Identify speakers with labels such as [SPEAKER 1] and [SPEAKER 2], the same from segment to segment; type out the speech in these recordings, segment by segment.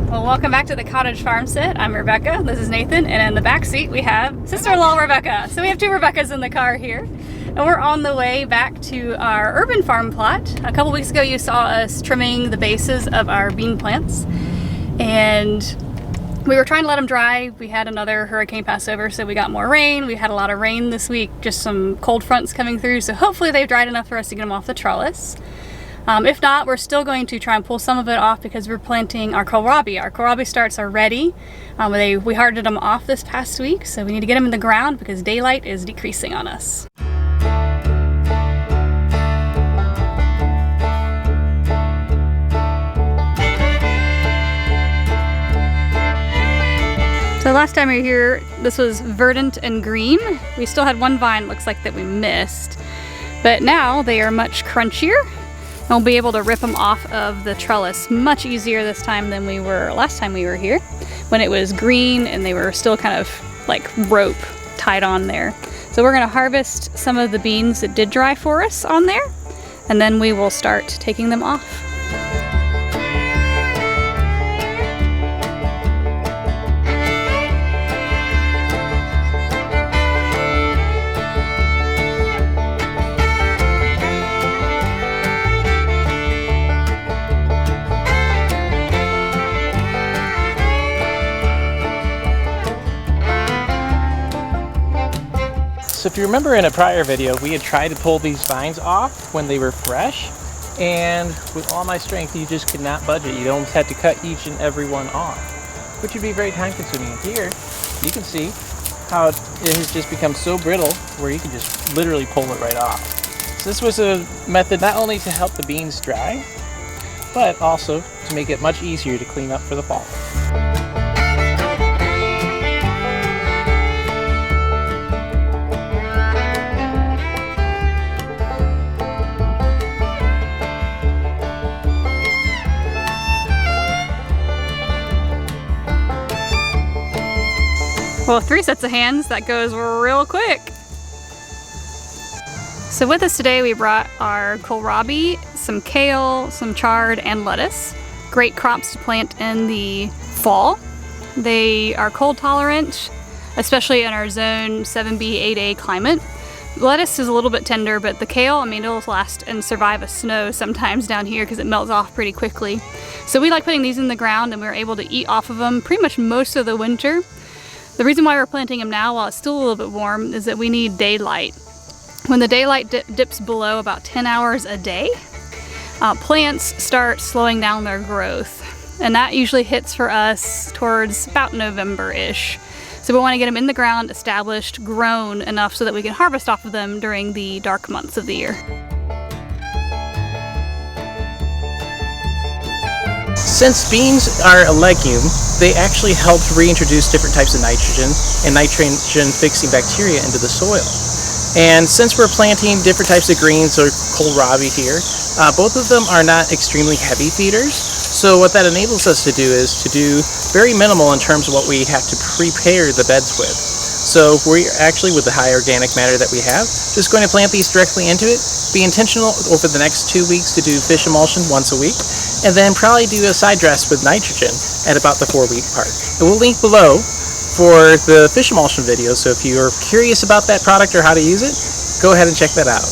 [SPEAKER 1] Well, welcome back to the Cottage Farm Sit. I'm Rebecca, this is Nathan, and in the back seat we have sister-in-law Rebecca. So we have two Rebeccas in the car here, and we're on the way back to our urban farm plot. A couple weeks ago you saw us trimming the bases of our bean plants, and we were trying to let them dry. We had another hurricane pass over, so we got more rain. We had a lot of rain this week, just some cold fronts coming through, so hopefully they've dried enough for us to get them off the trellis. If not, we're still going to try and pull some of it off because we're planting our kohlrabi. Our kohlrabi starts are ready. We hardened them off this past week, so we need to get them in the ground because daylight is decreasing on us. So last time we were here, this was verdant and green. We still had one vine, looks like, that we missed, but now they are much crunchier. We'll be able to rip them off of the trellis much easier this time than we were last time we were here, when it was green and they were still kind of like rope tied on there. So we're gonna harvest some of the beans that did dry for us on there, and then we will start taking them off.
[SPEAKER 2] So if you remember in a prior video, we had tried to pull these vines off when they were fresh, and with all my strength, you just could not budge it. You almost had to cut each and every one off, which would be very time consuming. Here, you can see how it has just become so brittle where you can just literally pull it right off. So this was a method not only to help the beans dry, but also to make it much easier to clean up for the fall.
[SPEAKER 1] Well, 3 sets of hands, that goes real quick. So with us today we brought our kohlrabi, some kale, some chard, and lettuce. Great crops to plant in the fall. They are cold tolerant, especially in our zone 7B, 8A climate. Lettuce is a little bit tender, but the kale, I mean, it'll last and survive a snow sometimes down here because it melts off pretty quickly. So we like putting these in the ground, and we're able to eat off of them pretty much most of the winter. The reason why we're planting them now while it's still a little bit warm is that we need daylight. When the daylight dips below about 10 hours a day, plants start slowing down their growth. And that usually hits for us towards about November-ish. So we want to get them in the ground, established, grown enough so that we can harvest off of them during the dark months of the year.
[SPEAKER 2] Since beans are a legume, they actually help reintroduce different types of nitrogen and nitrogen-fixing bacteria into the soil. And since we're planting different types of greens or kohlrabi here, both of them are not extremely heavy feeders. So what that enables us to do is to do very minimal in terms of what we have to prepare the beds with. So we're actually, with the high organic matter that we have, just going to plant these directly into it, be intentional over the next 2 weeks to do fish emulsion once a week, and then probably do a side dress with nitrogen at about the 4-week part. And we'll link below for the fish emulsion video, so if you're curious about that product or how to use it, go ahead and check that out.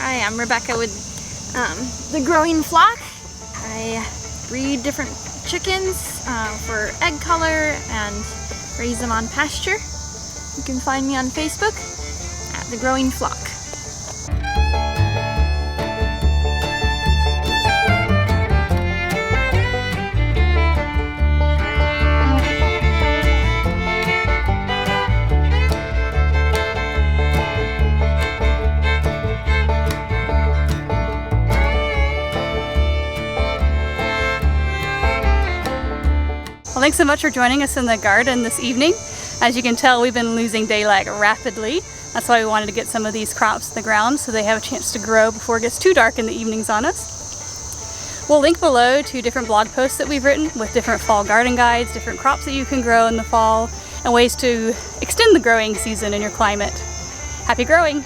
[SPEAKER 3] Hi, I'm Rebecca with the Growing Flock. I breed different chickens for egg color and raise them on pasture. You can find me on Facebook at the Growing Flock.
[SPEAKER 1] thanks so much for joining us in the garden this evening. As you can tell, we've been losing daylight rapidly. That's why we wanted to get some of these crops to the ground so they have a chance to grow before it gets too dark in the evenings on us. We'll link below to different blog posts that we've written with different fall garden guides, different crops that you can grow in the fall, and ways to extend the growing season in your climate. Happy growing!